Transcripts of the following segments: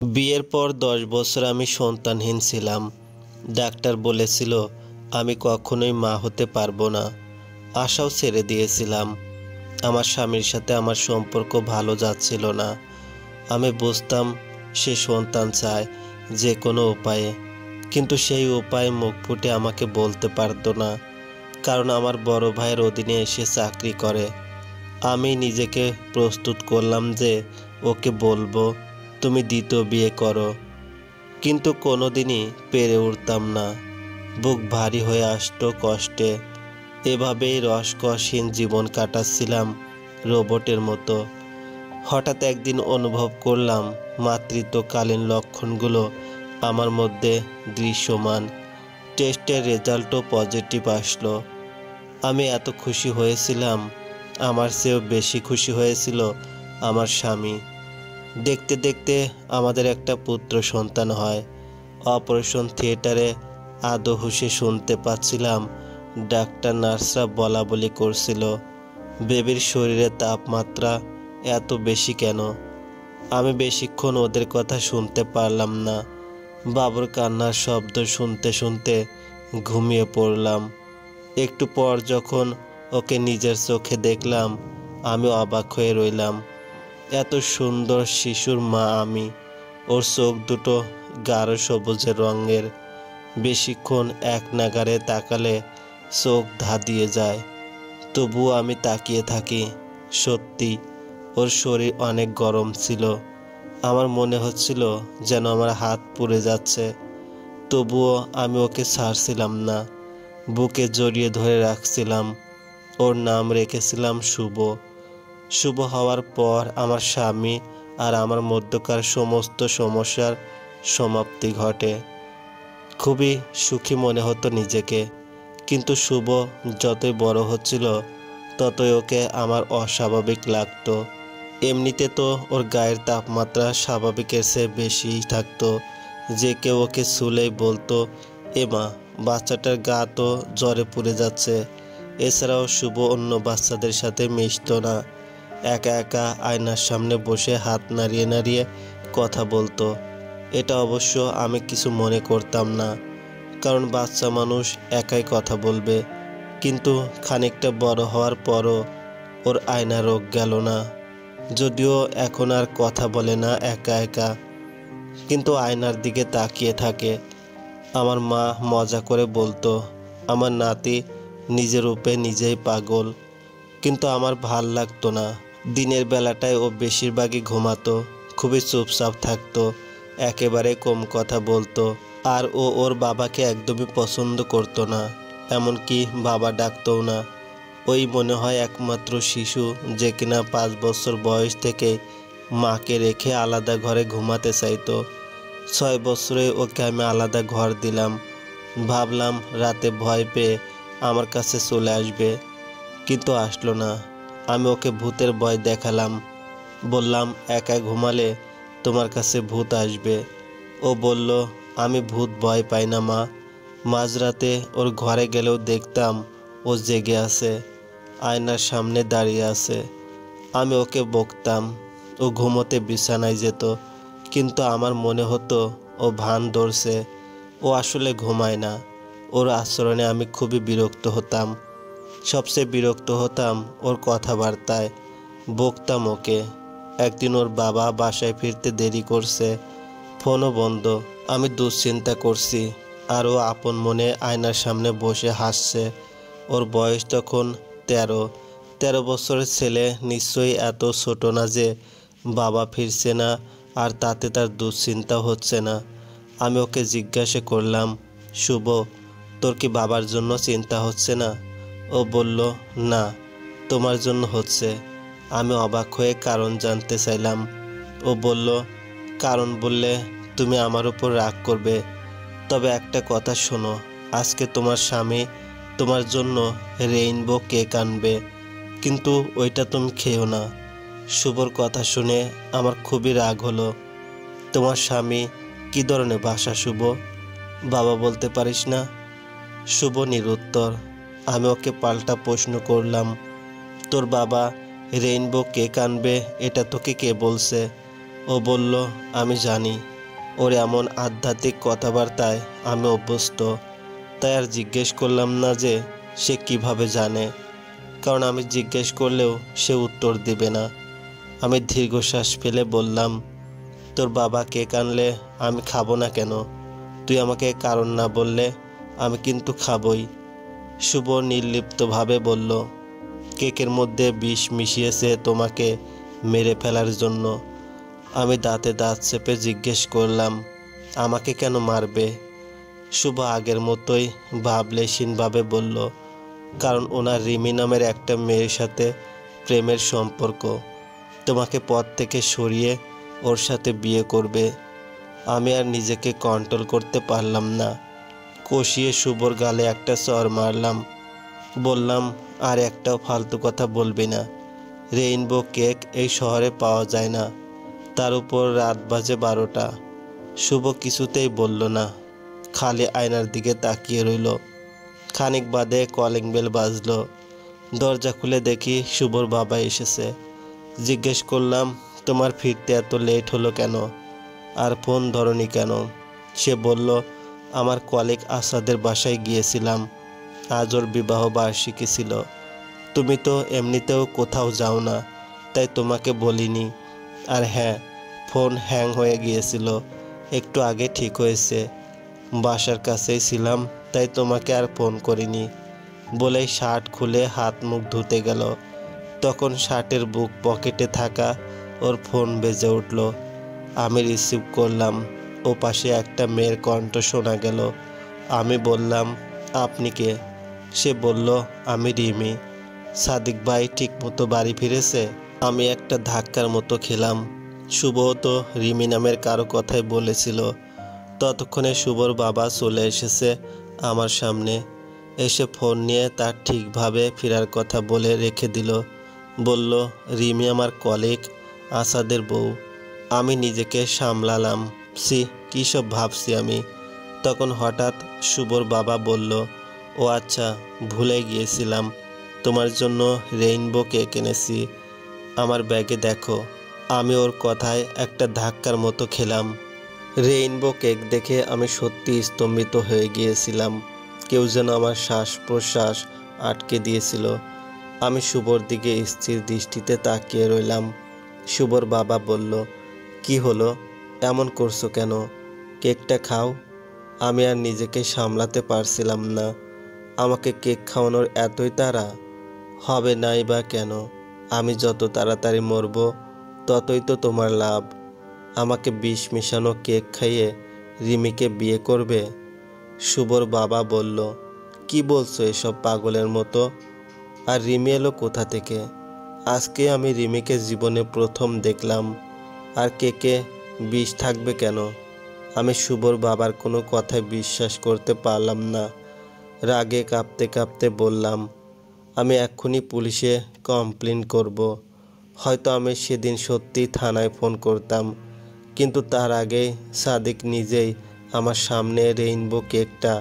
বিয়ের পর ১০ বছর আমি সন্তানহীন ছিলাম। ডাক্তার বলেছিল আমি কখনোই মা হতে পারবো না। আশাও ছেড়ে দিয়েছিলাম। আমার স্বামীর সাথে আমার সম্পর্ক ভালো যাচ্ছিল না। আমি বুঝতাম সে সন্তান চায় যে কোনো উপায়ে, কিন্তু সেই উপায় মুখ ফুটে আমাকে বলতে পারতো না, কারণ আমার বড় ভাইয়ের অধীনে এসে চাকরি করে। আমি নিজেকে প্রস্তুত করলাম যে ওকে বলবো তুমি দ্বিতীয় বিয়ে করো, কিন্তু কোনোদিনই পেরে উঠতাম না। বুক ভারী হয়ে আসতো কষ্টে। এভাবেই রসকসহীন জীবন কাটাচ্ছিলাম রোবটের মতো। হঠাৎ একদিন অনুভব করলাম মাতৃত্বকালীন লক্ষণগুলো আমার মধ্যে দৃশ্যমান। টেস্টের রেজাল্টও পজিটিভ আসলো। আমি এত খুশি হয়েছিলাম, আমার চেয়েও বেশি খুশি হয়েছিল আমার স্বামী। দেখতে দেখতে আমাদের একটা পুত্র সন্তান হয়। অপারেশন থিয়েটারে আদো হুঁশে শুনতে পাচ্ছিলাম ডাক্তার নার্সরা বলা বলি করছিল, বেবির শরীরে তাপমাত্রা এত বেশি কেন? আমি বেশিক্ষণ ওদের কথা শুনতে পারলাম না। বাবুর কান্নার শব্দ শুনতে শুনতে ঘুমিয়ে পড়লাম। একটু পর যখন ওকে নিজের চোখে দেখলাম, আমি অবাক হয়ে রইলাম। এত সুন্দর শিশুর মা আমি। ওর চোখ দুটো গাঢ় সবুজের রঙের। বেশিক্ষণ এক নাগারে তাকালে চোখ ধাঁধিয়ে যায়, তবুও আমি তাকিয়ে থাকি। সত্যি ওর শরীর অনেক গরম ছিল। আমার মনে হচ্ছিল যেন আমার হাত পুড়ে যাচ্ছে, তবুও আমি ওকে ছাড়ছিলাম না। বুকে জড়িয়ে ধরে রাখছিলাম। ওর নাম রেখেছিলাম শুভ। শুভ হওয়ার পর আমার স্বামী আর আমার মধ্যকার সমস্ত সমস্যার সমাপ্তি ঘটে। খুবই সুখী মনে হতো নিজেকে, কিন্তু শুভ যতই বড় হচ্ছিল ততই ওকে আমার অস্বাভাবিক লাগতো। এমনিতে তো ওর গায়ের তাপমাত্রা স্বাভাবিকের চেয়ে বেশিই থাকতো। যে কেউ ওকে ছুলেই বলতো, এমা বাচ্চাটার গা তো জ্বরে পুড়ে যাচ্ছে। এছাড়াও শুভ অন্য বাচ্চাদের সাথে মিশতো না। একা একা আয়নার সামনে বসে হাত নাড়িয়ে নাড়িয়ে কথা বলতো। এটা অবশ্য আমি কিছু মনে করতাম না, কারণ বাচ্চা মানুষ একাই কথা বলবে। কিন্তু খানিকটা বড় হওয়ার পরও ওর আয়না রোগ গেল না। যদিও এখন আর কথা বলে না একা একা, কিন্তু আয়নার দিকে তাকিয়ে থাকে। আমার মা মজা করে বলতো, আমার নাতি নিজের রূপে নিজেই পাগল। কিন্তু আমার ভাল লাগতো না। দিনের বেলাটায় ও বেশিরভাগই ঘুমাতো, খুবই চুপচাপ থাকতো, একেবারে কম কথা বলতো। আর ও ওর বাবাকে একদমই পছন্দ করতো না, এমনকি বাবা ডাকতও না। ওই মনে হয় একমাত্র শিশু যে কিনা 5 বছর বয়স থেকে মাকে রেখে আলাদা ঘরে ঘুমাতে চাইতো। 6 বছরে ওকে আমি আলাদা ঘর দিলাম। ভাবলাম রাতে ভয় পেয়ে আমার কাছে চলে আসবে, কিন্তু আসলো না। আমি ওকে ভূতের ভয় দেখালাম। বললাম একা ঘুমালে তোমার কাছে ভূত আসবে। ও বলল, আমি ভূত ভয় পাই না মা। মাঝরাতে ওর ঘরে গেলেও দেখতাম ও জেগে আছে, আয়নার সামনে দাঁড়িয়ে আছে। আমি ওকে বকতাম, ও ঘুমোতে বিছানায় যেত, কিন্তু আমার মনে হতো ও ভান ধরছে। ও আসলে ঘুমায় না। ওর আচরণে আমি খুবই বিরক্ত হতাম। সবচেয়ে বিরক্ত হতাম ওর কথাবার্তায়। বকতাম ওকে। একদিন ওর বাবা বাসায় ফিরতে দেরি করছে, ফোনও বন্ধ। আমি দুশ্চিন্তা করছি, আর ও আপন মনে আয়নার সামনে বসে হাসছে। ওর বয়স তখন 13। 13 বছরের ছেলে নিশ্চয়ই এত ছোট না যে বাবা ফিরছে না আর তাতে তার দুশ্চিন্তা হচ্ছে না। আমি ওকে জিজ্ঞাসা করলাম, শুভ, তোর কি বাবার জন্য চিন্তা হচ্ছে না? ও বলল, না, তোমার জন্য হচ্ছে। আমি অবাক হয়ে কারণ জানতে চাইলাম। ও বলল, কারণ বললে তুমি আমার উপর রাগ করবে। তবে একটা কথা শোনো, আজকে তোমার স্বামী তোমার জন্য রেইনবো কেক আনবে, কিন্তু ওইটা তুমি খেও না। শুভর কথা শুনে আমার খুবই রাগ হলো। তোমার স্বামী কী ধরনের ভাষা শুভ? বাবা বলতে পারিস না? শুভ নিরুত্তর। আমি ওকে পাল্টা প্রশ্ন করলাম, তোর বাবা রেইনবো কেক আনবে এটা তোকে কে বলছে? ও বলল, আমি জানি। ওর এমন আধ্যাত্মিক কথাবার্তায় আমি অভ্যস্ত। তাই আর জিজ্ঞেস করলাম না যে সে কিভাবে জানে, কারণ আমি জিজ্ঞেস করলেও সে উত্তর দিবে না। আমি দীর্ঘশ্বাস ফেলে বললাম, তোর বাবা কেক আনলে আমি খাবো না কেন? তুই আমাকে কারণ না বললে আমি কিন্তু খাবই। শুভ নির্লিপ্তভাবে বলল, কেকের মধ্যে বিষ মিশিয়েছে তোমাকে মেরে ফেলার জন্য। আমি দাঁতে দাঁত চেপে জিজ্ঞেস করলাম, আমাকে কেন মারবে? শুভ আগের মতোই ভাবলেশীনভাবে বলল, কারণ ওনার রিমি নামের একটা মেয়ের সাথে প্রেমের সম্পর্ক। তোমাকে পথ থেকে সরিয়ে ওর সাথে বিয়ে করবে। আমি আর নিজেকে কন্ট্রোল করতে পারলাম না। কষিয়ে শুভর গালে একটা চড় মারলাম। বললাম, আর একটাও ফালতু কথা বলবি না। রেইনবো কেক এই শহরে পাওয়া যায় না, তার উপর রাত বাজে 12টা। শুভ কিছুতেই বলল না, খালি আয়নার দিকে তাকিয়ে রইল। খানিক বাদে কলিং বেল বাজলো। দরজা খুলে দেখি শুভর বাবা এসেছে। জিজ্ঞেস করলাম, তোমার ফিরতে এত লেট হলো কেন? আর ফোন ধরনি কেন? সে বলল, আমার কলিগ আসাদের বাসায় গিয়েছিলাম, আজ ওর বিবাহ বার্ষিকী ছিল। তুমি তো এমনিতেও কোথাও যাও না, তাই তোমাকে বলিনি। আর হ্যাঁ, ফোন হ্যাং হয়ে গিয়েছিল, একটু আগে ঠিক হয়েছে। বাসার কাছেই ছিলাম, তাই তোমাকে আর ফোন করিনি। বলেই শার্ট খুলে হাত মুখ ধুতে গেল। তখন শার্টের বুক পকেটে থাকা ওর ফোন বেজে উঠল। আমি রিসিভ করলাম। ও পাশে একটা মেয়ের কণ্ঠ শোনা গেল। আমি বললাম, আপনি কে? সে বলল, আমি রিমি। সাদিক ভাই ঠিক মতো বাড়ি ফিরেছে? আমি একটা ধাক্কার মতো খেলাম। শুভ তো রিমি নামের কারো কথাই বলেছিল। ততক্ষণে শুভর বাবা চলে এসেছে আমার সামনে। এসে ফোন নিয়ে তার ঠিকভাবে ফেরার কথা বলে রেখে দিল। বলল, রিমি আমার কলিগ আসাদের বউ। আমি নিজেকে সামলালাম। সি, কী সব ভাবছি আমি। তখন হঠাৎ শুভর বাবা বলল, ও আচ্ছা, ভুলে গিয়েছিলাম, তোমার জন্য রেইনবো কেক এনেছি। আমার ব্যাগে দেখো। আমি ওর কথায় একটা ধাক্কার মতো খেলাম। রেইনবো কেক দেখে আমি সত্যি স্তম্ভিত হয়ে গিয়েছিলাম। কেউ যেন আমার শ্বাস প্রশ্বাস আটকে দিয়েছিল। আমি শুভর দিকে স্থির দৃষ্টিতে তাকিয়ে রইলাম। শুভর বাবা বলল, কি হলো, এমন করছো কেন? কেকটা খাও। আমি আর নিজেকে সামলাতে পারছিলাম না। আমাকে কেক খাওয়ানোর এতই তাড়া? হবে নাই বা কেন? আমি যত তাড়াতাড়ি মরব ততই তো তোমার লাভ। আমাকে বিষ মিশানো কেক খাইয়ে রিমিকে বিয়ে করবে? শুভর বাবা বলল, কি বলছো এসব পাগলের মতো? আর রিমি এলো কোথা থেকে? আজকে আমি রিমিকে জীবনে প্রথম দেখলাম। আর কেকে বিষ থাকবে কেন? আমি শুভর বাবার কোনো কথায় বিশ্বাস করতে পারলাম না। রাগে কাঁপতে কাঁপতে বললাম, আমি এক্ষুনি পুলিশে কমপ্লেন করব। হয়তো আমি সেদিন সত্যিই থানায় ফোন করতাম, কিন্তু তার আগেই সাদিক নিজেই আমার সামনে রেইনবো কেকটা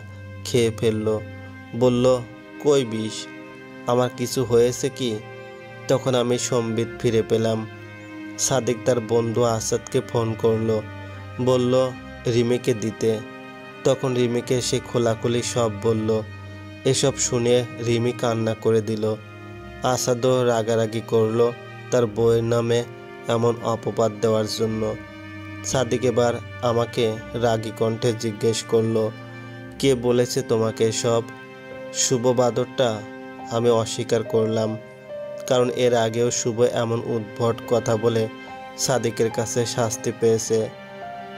খেয়ে ফেলল। বলল, কই বিষ? আমার কিছু হয়েছে কি? তখন আমি সম্বিত ফিরে পেলাম। সাদিক তার বন্ধু আসাদকে ফোন করলো, বলল রিমিকে দিতে। তখন রিমিকে সে খোলাখুলি সব বলল। এসব শুনে রিমি কান্না করে দিল। আসাদও রাগারাগি করলো তার বউয়ের নামে এমন অপবাদ দেওয়ার জন্য। সাদিক এবার আমাকে রাগী কণ্ঠে জিজ্ঞেস করলো, কে বলেছে তোমাকে সব? শুভ বাদরটা? আমি অস্বীকার করলাম, কারণ এর আগেও শুভ এমন উদ্ভট কথা বলে সাদিকের কাছে শাস্তি পেয়েছে।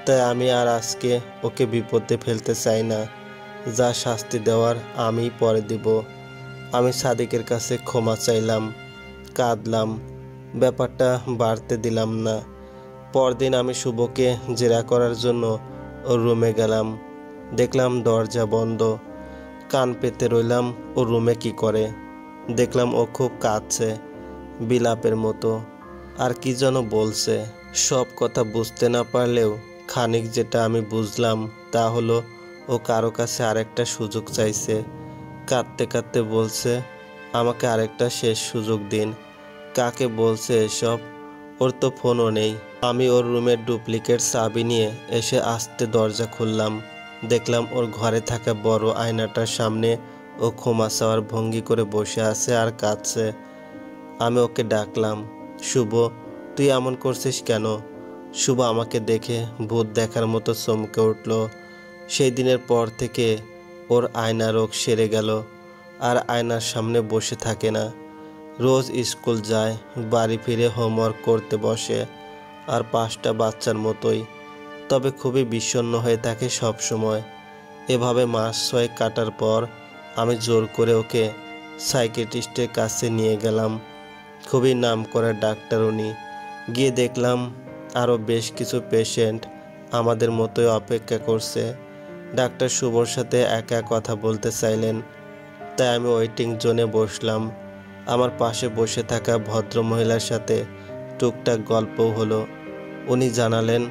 তাই আমি আর আজকে ওকে বিপদে ফেলতে চাই না। যা শাস্তি দেওয়ার আমি পরে দিব। আমি সাদিকের কাছে ক্ষমা চাইলাম, কাঁদলাম, ব্যাপারটা বাড়তে দিলাম না। পরদিন আমি শুভকে জেরা করার জন্য ওর রুমে গেলাম। দেখলাম দরজা বন্ধ। কান পেতে রইলাম ও রুমে কি করে। দেখলাম ও খুব কাঁদছে, বিলাপের মতো, আর কি যেন বলছে। সব কথা বুঝতে না পারলেও খানিক যেটা আমি বুঝলাম তা হলো, ও কারো কাছে আরেকটা সুযোগ চাইছে। কাঁদতে কাঁদতে বলছে, আমাকে আরেকটা শেষ সুযোগ দিন। কাকে বলছে এসব? ওর তো ফোনও নেই। আমি ওর রুমের ডুপ্লিকেট চাবি নিয়ে এসে আস্তে দরজা খুললাম। দেখলাম ওর ঘরে থাকা বড় আয়নাটার সামনে ও ক্ষমা চাওয়ার ভঙ্গি করে বসে আছে আর কাঁদছে। আমি ওকে ডাকলাম, শুভ, তুই এমন করছিস কেন? শুভ আমাকে দেখে ভূত দেখার মতো চমকে উঠল। সেই দিনের পর থেকে ওর আয়না রোগ সেরে গেল, আর আয়নার সামনে বসে থাকে না। রোজ স্কুল যায়, বাড়ি ফিরে হোমওয়ার্ক করতে বসে, আর 5টা বাচ্চার মতোই, তবে খুবই বিষণ্ণ হয়ে থাকে সব সময়। এভাবে মাস 6 কাটার পর আমি জোর করে ওকে সাইকিয়াট্রিস্টের কাছে নিয়ে গেলাম। খুবই নামকরা ডাক্তার উনি। গিয়ে দেখলাম আরও বেশ কিছু পেশেন্ট আমাদের মতোই অপেক্ষা করছে। ডাক্তার শুভর সাথে একা কথা বলতে চাইলেন, তাই আমি ওয়েটিং জোনে বসলাম। আমার পাশে বসে থাকা ভদ্রমহিলার সাথে টুকটাক গল্পও হলো। উনি জানালেন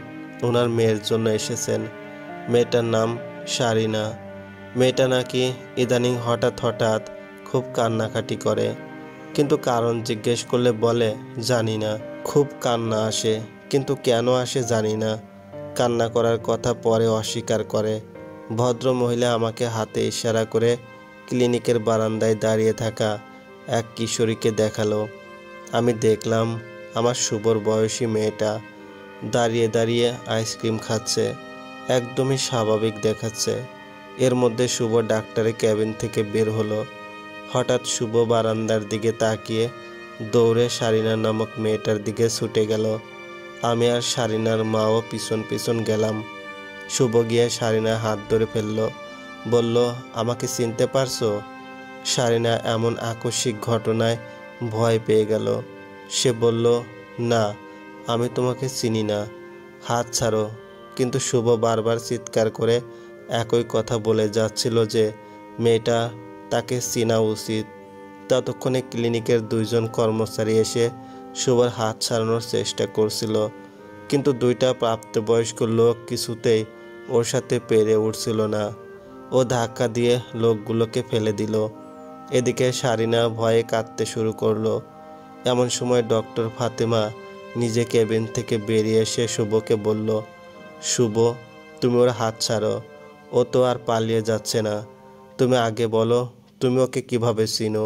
ওনার মেয়ের জন্য এসেছেন। মেয়েটার নাম সারিনা। মেয়েটা নাকি ইদানিং হঠাৎ হঠাৎ খুব কান্নাকাটি করে, কিন্তু কারণ জিজ্ঞেস করলে বলে জানি না। খুব কান্না আসে, কিন্তু কেন আসে জানি না। কান্না করার কথা পরে অস্বীকার করে। ভদ্র মহিলা আমাকে হাতে ইশারা করে ক্লিনিকের বারান্দায় দাঁড়িয়ে থাকা এক কিশোরীকে দেখালো। আমি দেখলাম আমার শুভর বয়সী মেয়েটা দাঁড়িয়ে দাঁড়িয়ে আইসক্রিম খাচ্ছে, একদমই স্বাভাবিক দেখাচ্ছে। এর মধ্যে শুভ ডাক্তারের ক্যাবিন থেকে বের হলো। হঠাৎ শুভ বারান্দার দিকে তাকিয়ে দৌড়ে সারিনা নামক মেয়েটার দিকে ছুটে গেল। আমি আর সারিনার মাও পিছন পিছন গেলাম। শুভ গিয়ে সারিনার হাত ধরে ফেলল, বলল, আমাকে চিনতে পারছো? সারিনা এমন আকস্মিক ঘটনায় ভয় পেয়ে গেল। সে বলল, না, আমি তোমাকে চিনি না, হাত ছাড়ো। কিন্তু শুভ বারবার চিৎকার করে একই কথা বলে যাচ্ছিল যে মেয়েটা তাকে চেনা উচিত। ততক্ষণে ক্লিনিকের 2জন কর্মচারী এসে শুভর হাত ছাড়ানোর চেষ্টা করছিল, কিন্তু 2টা প্রাপ্তবয়স্ক লোক কিছুতেই ওর সাথে পেরে উঠছিল না। ও ধাক্কা দিয়ে লোকগুলোকে ফেলে দিল। এদিকে সারিনা ভয়ে কাঁদতে শুরু করলো। এমন সময় ডক্টর ফাতেমা নিজে কেবিন থেকে বেরিয়ে এসে শুভকে বলল, শুভ, তুমি ওর হাত ছাড়ো, ও তো আর পালিয়ে যাচ্ছে না। তুমি আগে বলো, তুমি ওকে কিভাবে চিনো?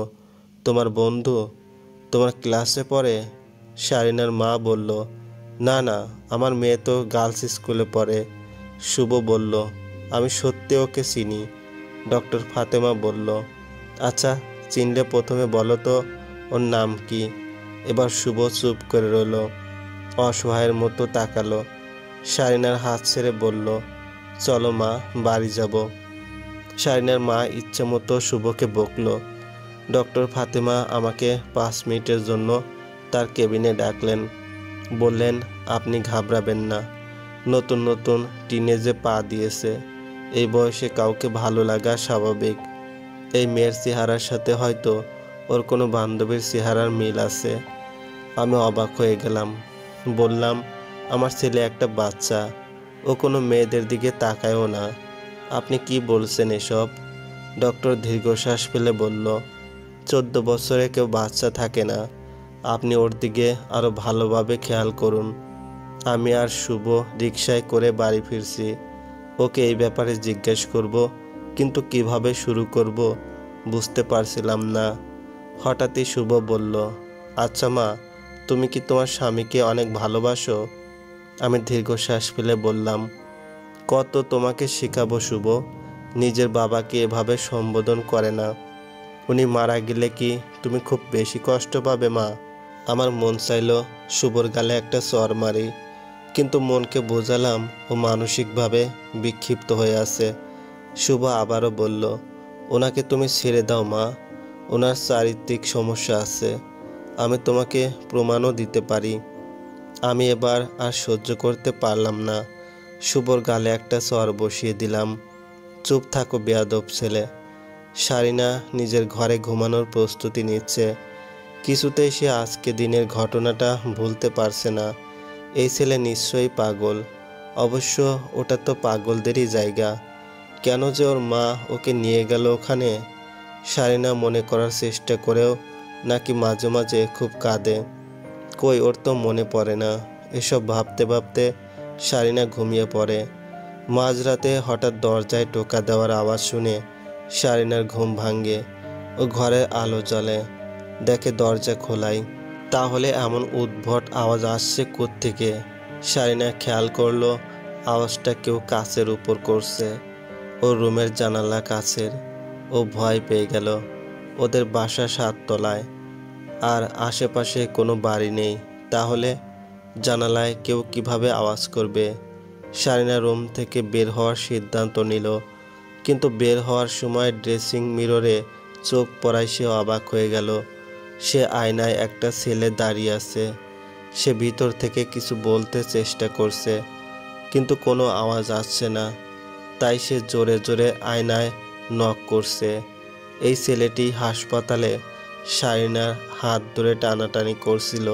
তোমার বন্ধু? তোমার ক্লাসে পড়ে? সারিনার মা বলল, না না, আমার মেয়ে তো গার্লস স্কুলে পড়ে। শুভ বলল, আমি সত্যি ওকে চিনি। ডক্টর ফাতেমা বলল, আচ্ছা, চিনলে প্রথমে বলো তো ওর নাম কি? এবার শুভ চুপ করে রইল, অসহায়ের মতো তাকালো। সারিনার হাত ছেড়ে বলল, চলো মা, বাড়ি যাব। সারিনার মা ইচ্ছে মতো শুভকে বকল। ডক্টর ফাতেমা আমাকে 5 মিনিটের জন্য তার কেবিনে ডাকলেন। বললেন, আপনি ঘাবড়াবেন না। নতুন নতুন টিনেজে পা দিয়েছে, এই বয়সে কাউকে ভালো লাগা স্বাভাবিক। এই মেয়ের চেহারার সাথে হয়তো ওর কোনো বান্ধবীর চেহারার মিল আছে। আমি অবাক হয়ে গেলাম। বললাম, আমার ছেলে একটা বাচ্চা, ও কোনো মেয়েদের দিকে তাকায়ও না। আপনি কি বলছেন এসব? ডক্টর দীর্ঘশ্বাস ফেলে বলল, 14 বছরে কেউ বাচ্চা থাকে না। আপনি ওর দিকে আরও ভালোভাবে খেয়াল করুন। আমি আর শুভ রিকশায় করে বাড়ি ফিরছি। ওকে এই ব্যাপারে জিজ্ঞেস করব, কিন্তু কিভাবে শুরু করব বুঝতে পারছিলাম না। হঠাৎই শুভ বলল, আচ্ছা মা, তুমি কি তোমার স্বামীকে অনেক ভালোবাসো? আমি দীর্ঘশ্বাস ফেলে বললাম, কত তোমাকে শেখাবো শুভ, নিজের বাবাকে এভাবে সম্বোধন করে না। উনি মারা গেলে কি তুমি খুব বেশি কষ্ট পাবে মা? আমার মন চাইল শুভর গালে একটা চর মারি, কিন্তু মনকে বোঝালাম ও মানসিকভাবে বিক্ষিপ্ত হয়ে আছে। শুভ আবারও বলল, ওনাকে তুমি ছেড়ে দাও মা, ওনার চারিত্রিক সমস্যা আছে, আমি তোমাকে প্রমাণও দিতে পারি। আমি এবার আর সহ্য করতে পারলাম না। শুভর গালে একটা চর বসিয়ে দিলাম। চুপ থাকো বেয়াদব ছেলে। সারিনা নিজের ঘরে ঘুমানোর প্রস্তুতি নিচ্ছে। কিছুতেই সে আজকে দিনের ঘটনাটা ভুলতে পারছে না। এই ছেলে নিশ্চয়ই পাগল। অবশ্য ওটা তো পাগলদেরই জায়গা। কেন যে ওর মা ওকে নিয়ে গেল ওখানে? সারিনা মনে করার চেষ্টা করেও নাকি মাঝে মাঝে খুব কাঁদে। কই, ওর তো মনে পড়ে না। এসব ভাবতে ভাবতে শারিনা ঘুমিয়ে পড়ে। মাঝরাতে হঠাৎ দরজায় টোকা দেওয়ার আওয়াজ শুনে শারিনার ঘুম ভাঙে। ও ঘরের আলো জ্বলে, দেখে দরজা খোলাই। তাহলে এমন উদ্ভট আওয়াজ আসছে কোত্থেকে? শারিনা খেয়াল করলো আওয়াজটা কেউ কাচের উপর করছে। ও রুমের জানালা কাচের। ও ভয় পেয়ে গেল। ওদের বাসা 7 তলায়, আর আশেপাশে কোনো বাড়ি নেই। তাহলে জানালায় কেউ কিভাবে আওয়াজ করবে? শারিনা রুম থেকে বের হওয়ার সিদ্ধান্ত নিল, কিন্তু বের হওয়ার সময় ড্রেসিং মিররে চোখ পড়ায় সে অবাক হয়ে গেল। সে আয়নায় একটা ছেলে দাঁড়িয়ে আছে। সে ভিতর থেকে কিছু বলতে চেষ্টা করছে, কিন্তু কোনো আওয়াজ আসছে না। তাই সে জোরে জোরে আয়নায় নক করছে। এই ছেলেটি হাসপাতালে শারিনার হাত ধরে টানাটানি করছিল।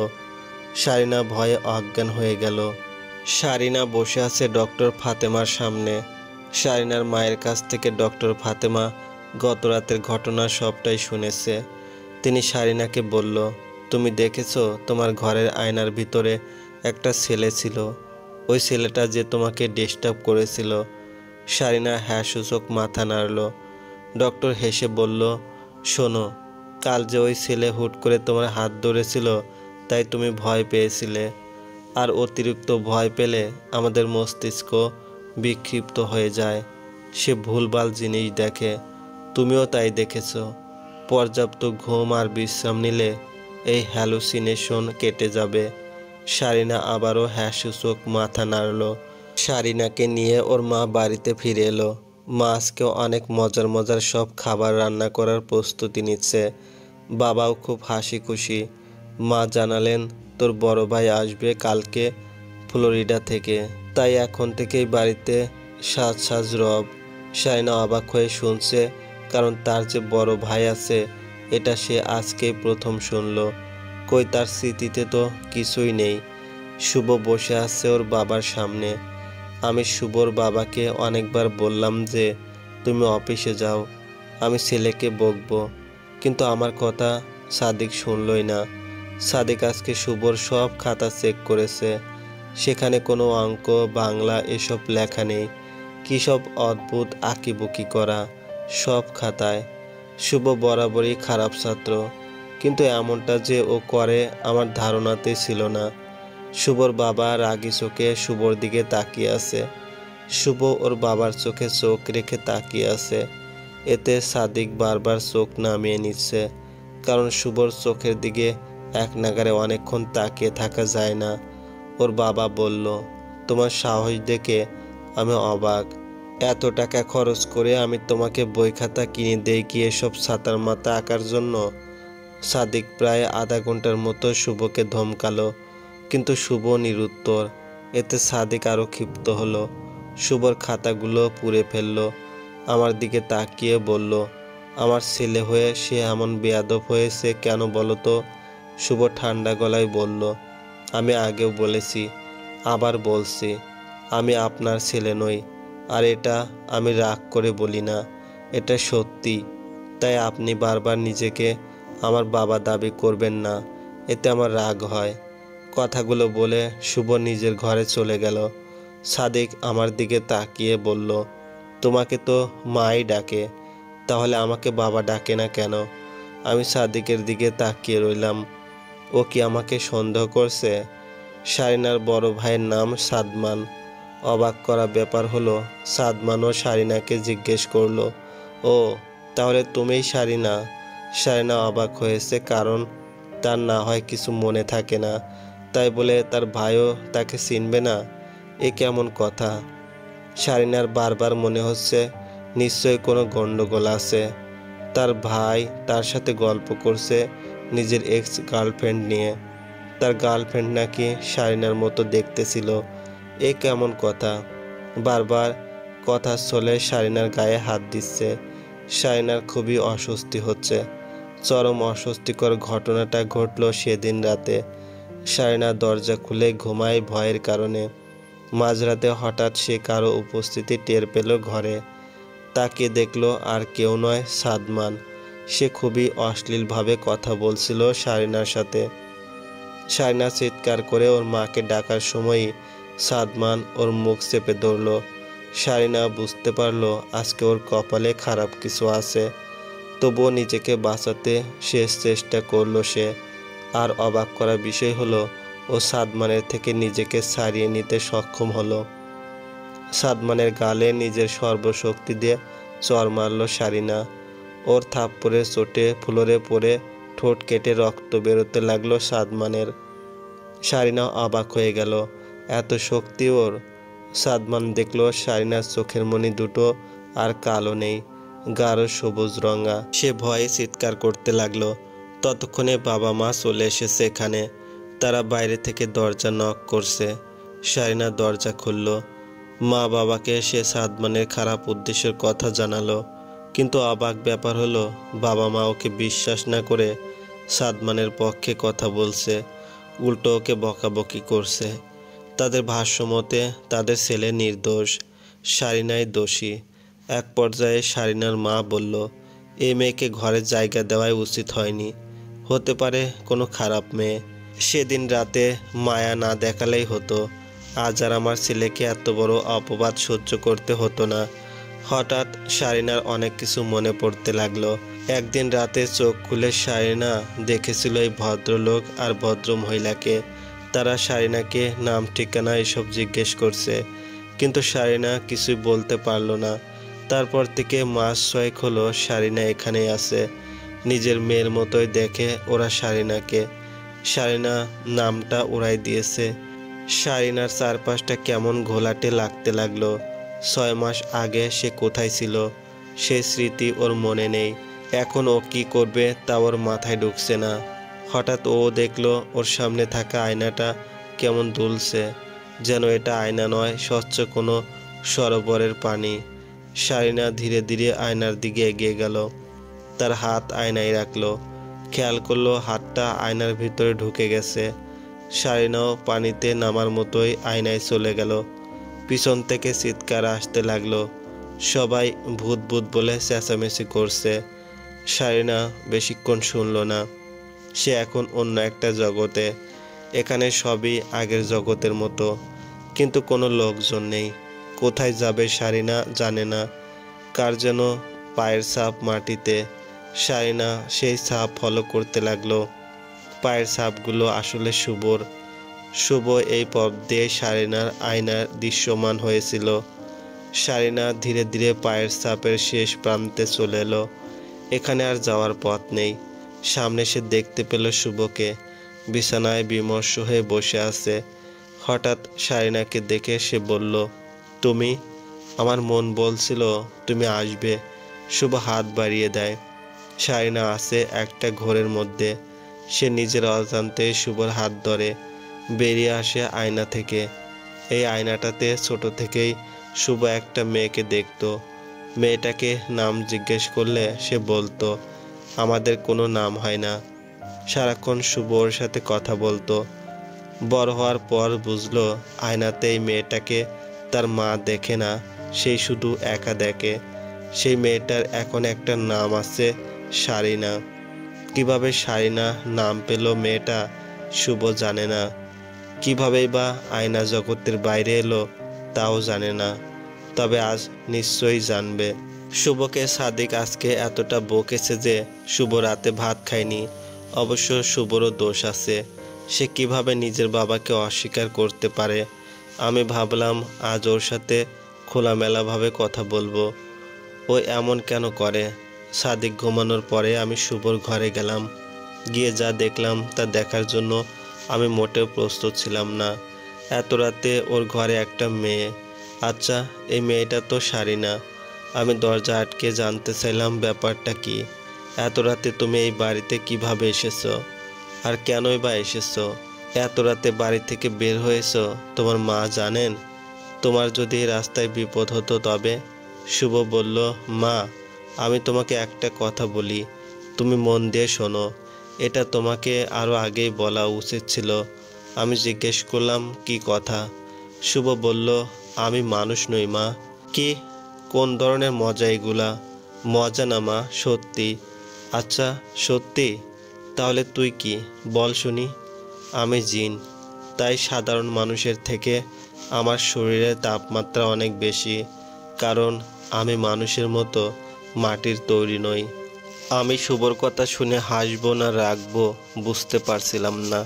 শারিনা ভয়ে অজ্ঞান হয়ে গেল। শারিনা বসে আছে ডক্টর ফাতেমার সামনে। শারিনার মায়ের কাছ থেকে ডক্টর ফাতেমা গত রাতের ঘটনা সবটাই শুনেছে। তিনি শারিনাকে বলল, তুমি দেখেছো তোমার ঘরের আয়নার ভিতরে একটা ছেলে ছিল? ওই ছেলেটা যে তোমাকে ডিস্টার্ব করেছিল? শারিনা হ্যাঁ সূচক মাথা নাড়ল। ডক্টর হেসে বলল, শোনো, কাল যে ওই ছেলে হুট করে তোমার হাত ধরেছিল, তাই তুমি ভয় পেয়েছিলে। আর অতিরিক্ত ভয় পেলে আমাদের মস্তিষ্ক বিক্ষিপ্ত হয়ে যায়। সে ভুলভাল জিনিস দেখে। তুমিও তাই দেখেছো। পর্যাপ্ত ঘুম আর বিশ্রাম নিলে এই হ্যালুসিনেশন কেটে যাবে। শারিনা আবারও হ্যাঁ সূচক মাথা নাড়ল। শারিনাকে নিয়ে ওর মা বাড়িতে ফিরে এলো। মা আজকেও অনেক মজার মজার সব খাবার রান্না করার প্রস্তুতি নিচ্ছে। বাবাও খুব হাসি খুশি। মা জানালেন, তোর বড় ভাই আসবে কালকে ফ্লোরিডা থেকে, তাই এখন থেকেই বাড়িতে সাজ সাজ রব। শারিনা অবাক হয়ে শুনছে, কারণ তার যে বড় ভাই আছে এটা সে আজকেই প্রথম শুনল। কই, তার স্মৃতিতে তো কিছুই নেই। শুভ বসে আছে ওর বাবার সামনে। আমি শুভর বাবাকে অনেকবার বললাম যে তুমি অফিসে যাও, আমি ছেলেকে বকবো, কিন্তু আমার কথা সাদিক শুনলই না। সাদিক আজকে শুভর সব খাতা চেক করেছে। সেখানে কোনো অঙ্ক, বাংলা এসব লেখা নেই। কী সব অদ্ভুত আঁকিবুকি করা সব খাতায়। শুভ বরাবরই খারাপ ছাত্র, কিন্তু এমনটা যে ও করে আমার ধারণাতে ছিল না। শুভর বাবা রাগী চোখে শুভর দিকে তাকিয়ে আছে। শুভ ওর বাবার চোখে চোখ রেখে তাকিয়ে আছে। এতে সাদিক বারবার চোখ নামিয়ে নিচ্ছে, কারণ শুভর চোখের দিকে এক নাগারে অনেকক্ষণ তাকিয়ে থাকা যায় না। ওর বাবা বলল, তোমার সাহস দেখে আমি অবাক। এত টাকা খরচ করে আমি তোমাকে বই খাতা কিনে দেই কি এসব ছাতার মাথা আঁকার জন্য? সাদিক প্রায় আধা ঘন্টার মতো শুভকে ধমকালো, কিন্তু শুভ নিরুত্তর। এতে সাদিক আরও ক্ষিপ্ত হলো। শুভর খাতাগুলো পুড়ে ফেললো। আমার দিকে তাকিয়ে বলল, আমার ছেলে হয়ে সে এমন বেয়াদব হয়েছে কেন বলো তো? শুভ ঠান্ডা গলায় বলল, আমি আগেও বলেছি, আবার বলছি, আমি আপনার ছেলে নই। আর এটা আমি রাগ করে বলি না, এটা সত্যি। তাই আপনি বারবার নিজেকে আমার বাবা দাবি করবেন না, এতে আমার রাগ হয়। কথাগুলো বলে শুভ নিজের ঘরে চলে গেল। সাদিক আমার দিকে তাকিয়ে বলল, তোমাকে তো মাই ডাকে, তাহলে আমাকে বাবা ডাকে না কেন? আমি সাদিকের দিকে তাকিয়ে রইলাম। ও কি আমাকে সন্দেহ করছে? শারিনার বড় ভাইয়ের নাম সাদমান। অবাক করা ব্যাপার হলো, সাদমানও শারিনাকে জিজ্ঞেস করলো, ও তাহলে তুমিই শারিনা? শারিনা অবাক হয়েছে, কারণ তার না হয় কিছু মনে থাকে না, তাই বলে তার ভাইও তাকে চিনবে না? এ কেমন কথা? শারিনার বারবার মনে হচ্ছে নিশ্চয়ই কোনো গন্ডগোল আছে। তার ভাই তার সাথে গল্প করছে নিজের এক্স গার্লফ্রেন্ড নিয়ে। তার গার্লফ্রেন্ড নাকি শারিনার মতো দেখতে ছিল। এ কেমন কথা? বারবার কথার ছলে শারিনার গায়ে হাত দিচ্ছে। শারিনার খুবই অস্বস্তি হচ্ছে। চরম অস্বস্তিকর ঘটনাটা ঘটল সেদিন রাতে। শারিনা দরজা খুলে ঘুমায় ভয়ের কারণে। মাঝরাতে হঠাৎ সে কারো উপস্থিতি টের পেল ঘরে। তাকে দেখলো আর কেউ নয়, সাদমান। সে খুবই অশ্লীলভাবে কথা বলছিল শারিনার সাথে। শারিনা চিৎকার করে ওর মাকে ডাকার সময়ই সাদমান ওর মুখ চেপে ধরল। শারিনা বুঝতে পারলো আজকে ওর কপালে খারাপ কিছু আছে। তবুও নিজেকে বাঁচাতে শেষ চেষ্টা করলো সে। আর অবাক করা বিষয় হলো ও সাদমানের থেকে নিজেকে ছাড়িয়ে নিতে সক্ষম হলো। সাদমানের গালে নিজের সর্বশক্তি দিয়ে চড় মারল শারিনা। ওর থাপ্পড়ের চোটে ফ্লোরে পড়ে ঠোঁট কেটে রক্ত বেরোতে লাগলো সাদমানের। শারিনা অবাক হয়ে গেল, এত শক্তি ওর। সাদমান দেখলো শারিনার চোখের মণি দুটো আর কালো নেই, গাঢ় সবুজ রঙা। সে ভয়ে চিৎকার করতে লাগলো। ততক্ষণে বাবা মা চলে এসেছে এখানে। তারা বাইরে থেকে দরজা নক করছে। শারিনা দরজা খুলল। মা বাবাকে সে সাদমানের খারাপ উদ্দেশ্যের কথা জানালো। কিন্তু অবাক ব্যাপার হলো বাবা মা ওকে বিশ্বাস না করে সাদমানের পক্ষে কথা বলছে, উল্টো ওকে বকাবকি করছে। তাদের ভাষ্য মতে তাদের ছেলে নির্দোষ, শারিনাই দোষী। এক পর্যায়ে শারিনার মা বলল, এই মেয়েকে ঘরে জায়গা দেওয়াই উচিত হয়নি, হতে পারে কোনো খারাপ মেয়ে। সেদিন রাতে মায়া না দেখালেই হতো, আজ আর আমার ছেলেকে এত বড় অপবাদ সহ্য করতে হতো না। হঠাৎ শারিনার অনেক কিছু মনে পড়তে লাগলো। একদিন রাতে চোখ খুলে শারিনা দেখেছিল এই ভদ্রলোক আর ভদ্র মহিলাকে। তারা শারিনাকে নাম ঠিকানা এসব জিজ্ঞেস করছে, কিন্তু শারিনা কিছুই বলতে পারল না। তারপর থেকে মাস 6 হলো শারিনা এখানেই আছে। নিজের মেয়ের মতোই দেখে ওরা শারিনাকে। শারিনা নামটা ওরাই দিয়েছে। শারিনার চারপাশটা কেমন ঘোলাটে লাগতে লাগলো। 6 মাস আগে সে কোথায় ছিল সে স্মৃতি ওর মনে নেই। এখন ও কি করবে তা ওর মাথায় ঢুকছে না। হঠাৎ ও দেখলো ওর সামনে থাকা আয়নাটা কেমন দুলছে, যেন এটা আয়না নয়, স্বচ্ছ কোনো সরোবরের পানি। শারিনা ধীরে ধীরে আয়নার দিকে এগিয়ে গেল। তার হাত আয়নায় রাখলো। খেয়াল করলো হাতটা আয়নার ভিতরে ঢুকে গেছে। শারিনাও পানিতে নামার মতোই আয়নায় চলে গেল। পিছন থেকে চিৎকার আসতে লাগলো। সবাই ভূত ভূত বলে চেঁচামেচি করছে। শারিনা বেশিক্ষণ শুনল না। সে এখন অন্য একটা জগতে। এখানে সবই আগের জগতের মতো, কিন্তু কোনো লোকজন নেই। কোথায় যাবে শারিনা জানে না। কার যেন পায়ের ছাপ মাটিতে। শারিনা সেই ছাপ ফলো করতে লাগলো। পায়ের ছাপগুলো আসলে শুভর। শুভ এই পথ দিয়ে শারিনার আয়নার দৃশ্যমান হয়েছিল। শারিনা ধীরে ধীরে পায়ের ছাপের শেষ প্রান্তে চলে এলো। এখানে আর যাওয়ার পথ নেই। সামনে সে দেখতে পেল শুভকে বিছানায় বিমর্ষ হয়ে বসে আছে। হঠাৎ শারিনাকে দেখে সে বলল, তুমি? আমার মন বলছিল তুমি আসবে। শুভ হাত বাড়িয়ে দেয়। শারিনা আছে একটা ঘোরের মধ্যে। সে নিজের অজান্তে শুভর হাত ধরে বেরিয়ে আসে আয়না থেকে। এই আয়নাটাতে ছোট থেকেই শুভ একটা মেয়েকে দেখত। মেয়েটাকে নাম জিজ্ঞেস করলে সে বলতো, আমাদের কোনো নাম হয় না। সারাক্ষণ শুভ ওর সাথে কথা বলতো। বড় হওয়ার পর বুঝলো আয়নাতে এই মেয়েটাকে তার মা দেখে না, সেই শুধু একা দেখে। সেই মেয়েটার এখন একটা নাম আছে, শারিনা। কিভাবে শারিনা নাম পেল মেয়েটা শুভ জানে না। কিভাবেই বা আয়না জগতের বাইরে এলো তাও জানে না। তবে আজ নিশ্চয়ই জানবে। শুভকে সাদিক আজকে এতটা বকেছে যে শুভ রাতে ভাত খায়নি। অবশ্য শুভরও দোষ আছে। সে কিভাবে নিজের বাবাকে অস্বীকার করতে পারে। আমি ভাবলাম আজ ওর সাথে খোলামেলাভাবে কথা বলবো। ও এমন কেন করে। সাদিক ঘুমানোর পরে আমি শুভর ঘরে গেলাম। গিয়ে যা দেখলাম তা দেখার জন্য আমি মোটেও প্রস্তুত ছিলাম না। এত রাতে ওর ঘরে একটা মেয়ে। আচ্ছা, এই মেয়েটা তো শারিনা। আমি দরজা আটকে জানতে চাইলাম ব্যাপারটা কি। এত রাতে তুমি এই বাড়িতে কিভাবে এসেছো, আর কেনই বা এসেছো? এত রাতে বাড়ি থেকে বের হয়েছো তোমার মা জানেন? তোমার যদি রাস্তায় বিপদ হতো তবে? শুভ বলল, মা আমি তোমাকে একটা কথা বলি, তুমি মন দিয়ে শোনো। এটা তোমাকে আরও আগেই বলা উচিত ছিল। আমি জিজ্ঞেস করলাম, কি কথা? শুভ বলল, আমি মানুষ নই মা। কি? কোন ধরনের মজা এগুলা? মজা না মা, সত্যি। আচ্ছা সত্যি? তাহলে তুই কি বল শুনি। আমি জিন, তাই সাধারণ মানুষের থেকে আমার শরীরের তাপমাত্রা অনেক বেশি, কারণ আমি মানুষের মতো মাটির তৈরি নই। আমি শুভর কথা শুনে হাসবো না রাগবো বুঝতে পারছিলাম না।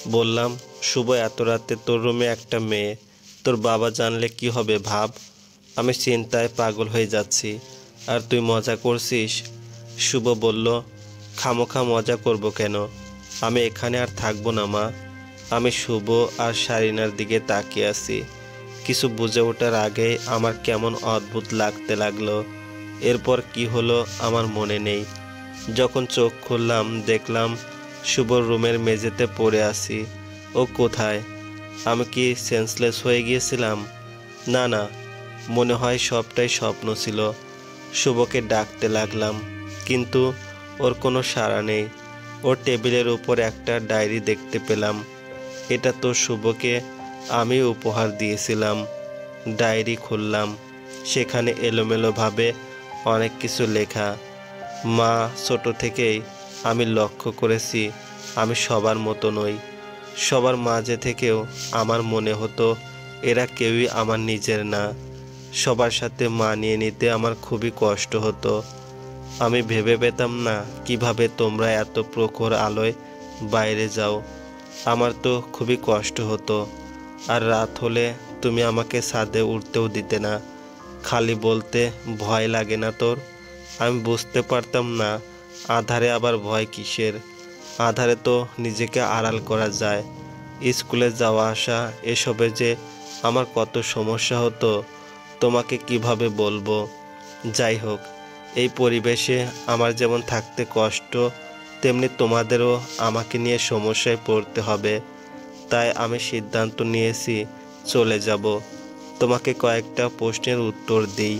বললাম, শুভ, এত রাতে তোর রুমে একটা মেয়ে, তোর বাবা জানলে কি হবে ভাব। আমি চিন্তায় পাগল হয়ে যাচ্ছি, আর তুই মজা করছিস। শুভ বলল, খামোখা মজা করব কেন, আমি এখানে আর থাকবো না মা। আমি শুভ আর শারিনার দিকে তাকিয়ে আছি। কিছু বুঝে ওঠার আগেই আমার কেমন অদ্ভুত লাগতে লাগলো। এরপর কি হলো আমার মনে নেই। যখন চোখ খুললাম দেখলাম শুভর রুমের মেঝেতে পড়ে আছি। ও কোথায়? আমি কি সেন্সলেস হয়ে গিয়েছিলাম? না না, মনে হয় সবটাই স্বপ্ন ছিল। শুভকে ডাকতে লাগলাম, কিন্তু ওর কোনো সাড়া নেই। ওর টেবিলের উপর একটা ডায়েরি দেখতে পেলাম। এটা তো শুভকে আমি উপহার দিয়েছিলাম। ডায়েরি খুললাম, সেখানে এলোমেলোভাবে অনেক কিছু লেখা। মা, ছোট থেকেই আমি লক্ষ্য করেছি আমি সবার মতো নই। সবার মাঝে থেকেও আমার মনে হতো এরা কেউই আমার নিজের না। সবার সাথে মানিয়ে নিতে আমার খুবই কষ্ট হতো। আমি ভেবে পেতাম না কিভাবে তোমরা এত প্রখর আলোয় বাইরে যাও। আমার তো খুবই কষ্ট হতো। আর রাত হলে তুমি আমাকে ছাদে উঠতেও দিতে না। খালি বলতে, ভয় লাগে না তোর? আমি বুঝতে পারতাম না আধারে আবার ভয় কিসের। আধারে তো নিজেকে আড়াল করা যায়। স্কুলে যাওয়া আসা এসবে যে আমার কত সমস্যা হতো তোমাকে কিভাবে বলবো। যাই হোক, এই পরিবেশে আমার যেমন থাকতে কষ্ট, তেমনি তোমাদেরও আমাকে নিয়ে সমস্যায় পড়তে হবে। তাই আমি সিদ্ধান্ত নিয়েছি চলে যাব। তোমাকে কয়েকটা প্রশ্নের উত্তর দিই।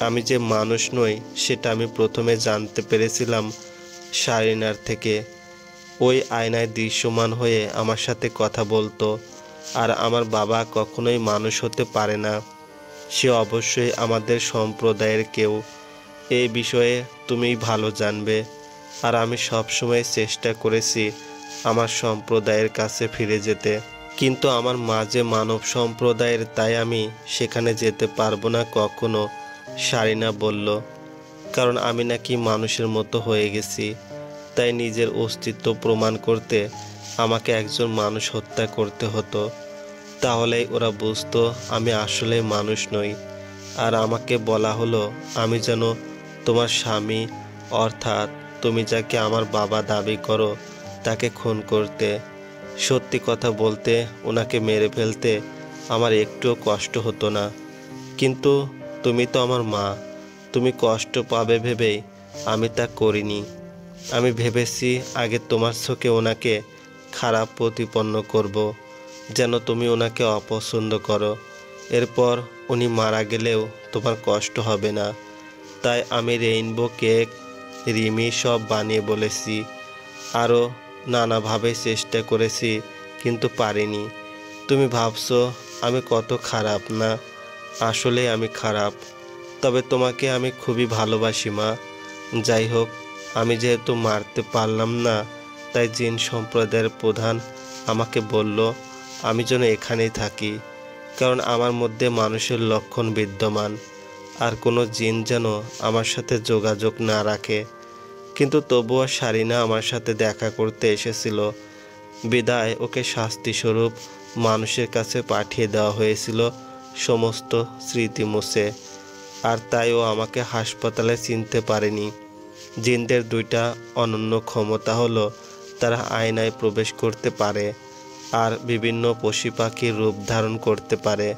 আমি যে মানুষ নই সেটা আমি প্রথমে জানতে পেরেছিলাম শারিনার থেকে। ওই আয়নায় দৃশ্যমান হয়ে আমার সাথে কথা বলতো। আর আমার বাবা কখনোই মানুষ হতে পারে না। সে অবশ্যই আমাদের সম্প্রদায়ের কেউ। এই বিষয়ে তুমি ভালো জানবে। আর আমি সবসময় চেষ্টা করেছি আমার সম্প্রদায়ের কাছে ফিরে যেতে, কিন্তু আমার মাঝে মানব সম্প্রদায়ের, তাই আমি সেখানে যেতে পারবো না কখনো, শারিনা বলল। কারণ আমি নাকি মানুষের মতো হয়ে গেছি। তাই নিজের অস্তিত্ব প্রমাণ করতে আমাকে একজন মানুষ হত্যা করতে হতো। তাহলেই ওরা বুঝতো আমি আসলে মানুষ নই। আর আমাকে বলা হলো আমি যেন তোমার স্বামী, অর্থাৎ তুমি যাকে আমার বাবা দাবি করো, তাকে খুন করতে। সত্যি কথা বলতে ওনাকে মেরে ফেলতে আমার একটুও কষ্ট হতো না। কিন্তু তুমি তো আমার মা, তুমি কষ্ট পাবে ভেবেই আমি তা করিনি। আমি ভেবেছি আগে তোমার চোখে ওনাকে খারাপ প্রতিপন্ন করব, যেন তুমি ওনাকে অপছন্দ করো। এরপর উনি মারা গেলেও তোমার কষ্ট হবে না। তাই আমি রেইনবো কেক, রিমি সব বানিয়ে বলেছি। আরও নানাভাবে চেষ্টা করেছি, কিন্তু পারিনি। তুমি ভাবছো আমি কত খারাপ না? আসলে আমি খারাপ, তবে তোমাকে আমি খুবই ভালোবাসি মা। যাই হোক, আমি যেহেতু মারতে পারলাম না, তাই জিন সম্প্রদায়ের প্রধান আমাকে বলল আমি যেন এখানেই থাকি, কারণ আমার মধ্যে মানুষের লক্ষণ বিদ্যমান। আর কোনো জিন যেন আমার সাথে যোগাযোগ না রাখে। কিন্তু তবুও শারিনা আমার সাথে দেখা করতে এসেছিল, বিদায় ওকে শাস্তিস্বরূপ মানুষের কাছে পাঠিয়ে দেওয়া হয়েছিল সমস্ত স্মৃতি মুছে। আর তাই ও আমাকে হাসপাতালে চিনতে পারেনি। জিনদের দুইটা অনন্য ক্ষমতা হলো তারা আয়নায় প্রবেশ করতে পারে আর বিভিন্ন পশু পাখির রূপ ধারণ করতে পারে।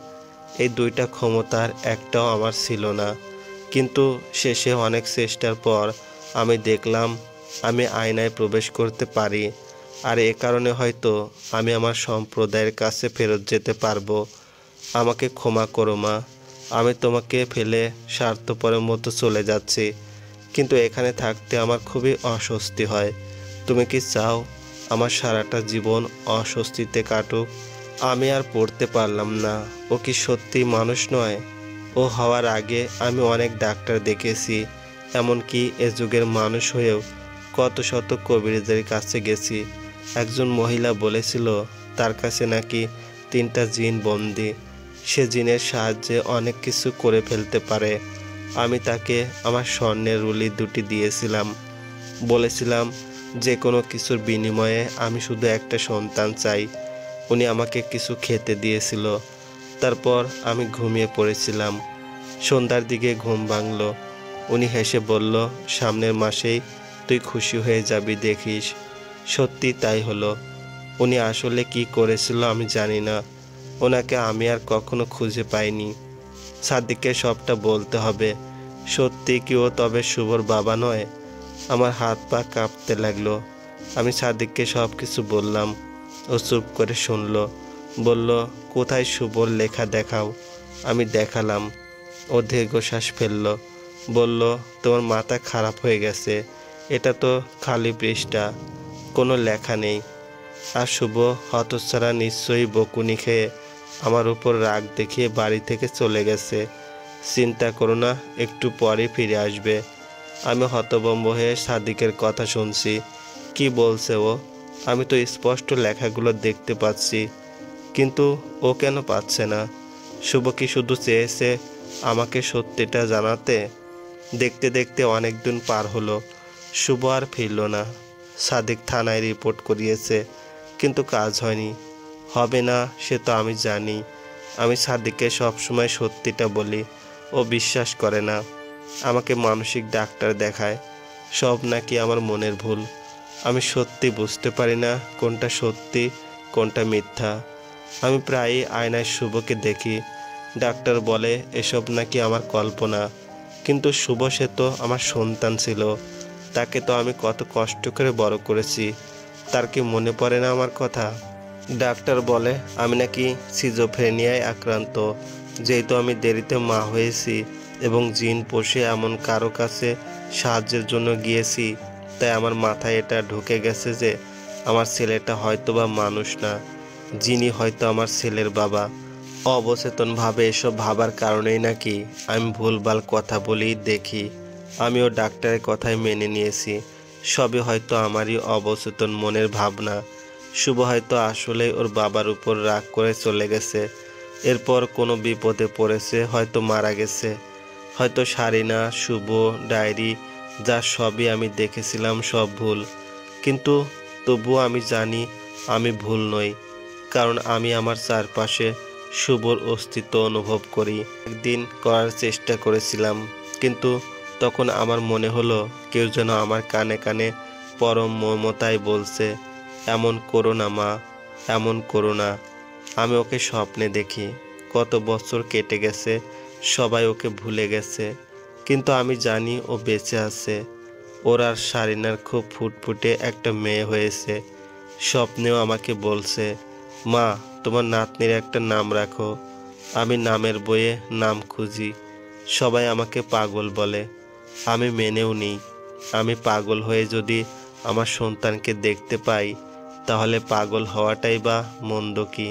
এই দুইটা ক্ষমতার একটাও আমার ছিল না, কিন্তু শেষে অনেক চেষ্টার পর আমি দেখলাম আমি আয়নায় প্রবেশ করতে পারি। আর এ কারণে হয়তো আমি আমার সম্প্রদায়ের কাছে ফেরত যেতে পারবো। আমাকে ক্ষমা করো মা, আমি তোমাকে ফেলে স্বার্থপরের মতো চলে যাচ্ছি, কিন্তু এখানে থাকতে আমার খুবই অস্বস্তি হয়। তুমি কি চাও আমার সারাটা জীবন অস্বস্তিতে কাটুক? আমি আর পড়তে পারলাম না। ও কি সত্যি মানুষ নয়? ও হওয়ার আগে আমি অনেক ডাক্তার দেখেছি, এমনকি এ যুগের মানুষ হয়েও কত শত কবিরাজের কাছে গেছি, একজন মহিলা বলেছিল তার কাছে নাকি 3টা জিন বন্দি, সে জিনের সাহায্যে অনেক কিছু করে ফেলতে পারে। আমি তাকে আমার স্বর্ণের রুলি 2টি দিয়েছিলাম, বলেছিলাম যে কোনো কিছুর বিনিময়ে আমি শুধু একটা সন্তান চাই। উনি আমাকে কিছু খেতে দিয়েছিল। তারপর আমি ঘুমিয়ে পড়েছিলাম। সন্ধ্যার দিকে ঘুম ভাঙল। উনি হেসে বলল, সামনের মাসেই তুই খুশি হয়ে যাবি, দেখিস। সত্যি তাই হলো। উনি আসলে কি করেছিল আমি জানি না। ওনাকে আমি আর কখনো খুঁজে পাইনি। সাদিককে সবটা বলতে হবে। সত্যি কি ও তবে শুভর বাবা নয়? আমার হাত পা কাঁপতে লাগলো। আমি সাদিককে সব কিছু বললাম। ও চুপ করে শুনল। বলল, কোথায় শুভর লেখা দেখাও। আমি দেখালাম। ও দীর্ঘশ্বাস ফেলল। বলল, তোমার মাথা খারাপ হয়ে গেছে, এটা তো খালি পৃষ্ঠা, কোনো লেখা নেই। আর শুভ হতচ্ছাড়া নিশ্চয়ই বকুনি খেয়ে আমার উপর রাগ দেখিয়ে বাড়ি থেকে চলে গেছে। চিন্তা করো না, একটু পরে ফিরে আসবে। আমি হতভম্ব হয়ে সাদিকের কথা শুনছি। কি বলছে ও? আমি তো স্পষ্ট লেখাগুলো দেখতে পাচ্ছি, কিন্তু ও কেন পাচ্ছে না? শুভ কি শুধু চেয়েছে আমাকে সত্যিটা জানাতে? দেখতে দেখতে অনেক দিন পার হলো। শুভ আর ফিরল না। সাদিক থানায় রিপোর্ট করিয়েছে, কিন্তু কাজ হয়নি। হবে না সে তো আমি জানি। আমি সাদিককে সবসময় সত্যিটা বলি, ও বিশ্বাস করে না। আমাকে মানসিক ডাক্তার দেখায়। সব নাকি আমার মনের ভুল। আমি সত্যি বুঝতে পারি না কোনটা সত্যি কোনটা মিথ্যা। আমি প্রায়ই আয়নায় শুভকে দেখি। ডাক্তার বলে এসব নাকি আমার কল্পনা, কিন্তু শুভ সে তো আমার সন্তান ছিল। তাকে তো আমি কত কষ্ট করে বড় করেছি। তার কি মনে পড়ে না আমার কথা? ডাক্তার বলে আমি নাকি সিজোফ্রেনিয়ায় আক্রান্ত। যেহেতু আমি দেরিতে মা হয়েছি এবং জিন পোষে এমন কারো কাছে সাহায্যের জন্য গিয়েছি, তাই আমার মাথায় এটা ঢুকে গেছে যে আমার ছেলেটা হয়তোবা মানুষ না, জিনই হয়তো আমার ছেলের বাবা। অবচেতনভাবে এসব ভাবার কারণেই নাকি আমি ভুলভাল কথা বলি দেখি। আমিও ডাক্তারের কথাই মেনে নিয়েছি। সবই হয়তো আমারই অবচেতন মনের ভাবনা। শুভ হয়তো আসলে ওর বাবার উপর রাগ করে চলে গেছে। এরপর কোনো বিপদে পড়েছে, হয়তো মারা গেছে। হয়তো সারিনা, শুভ, ডায়েরি, যা সবই আমি দেখেছিলাম সব ভুল। কিন্তু তবুও আমি জানি আমি ভুল নই, কারণ আমি আমার চারপাশে শুভর অস্তিত্ব অনুভব করি। একদিন করার চেষ্টা করেছিলাম, কিন্তু তখন আমার মনে হলো কেউ যেন আমার কানে কানে পরম মমতায় বলছে, এমন করো না মা, এমন করো না। আমি ওকে স্বপ্নে দেখি। কত বছর কেটে গেছে, সবাই ওকে ভুলে গেছে, কিন্তু আমি জানি ও বেঁচে আছে। ওর আর সারিনার খুব ফুটফুটে একটা মেয়ে হয়েছে। স্বপ্নেও আমাকে বলছে, মা তোমার নাতনির একটা নাম রাখো। আমি নামের বইয়ে নাম খুঁজি। সবাই আমাকে পাগল বলে, আমি মেনেও নিই। আমি পাগল হয়ে যদি আমার সন্তানকে দেখতে পাই, তাহলে পাগল হওয়াটাই বা মন্দ কি?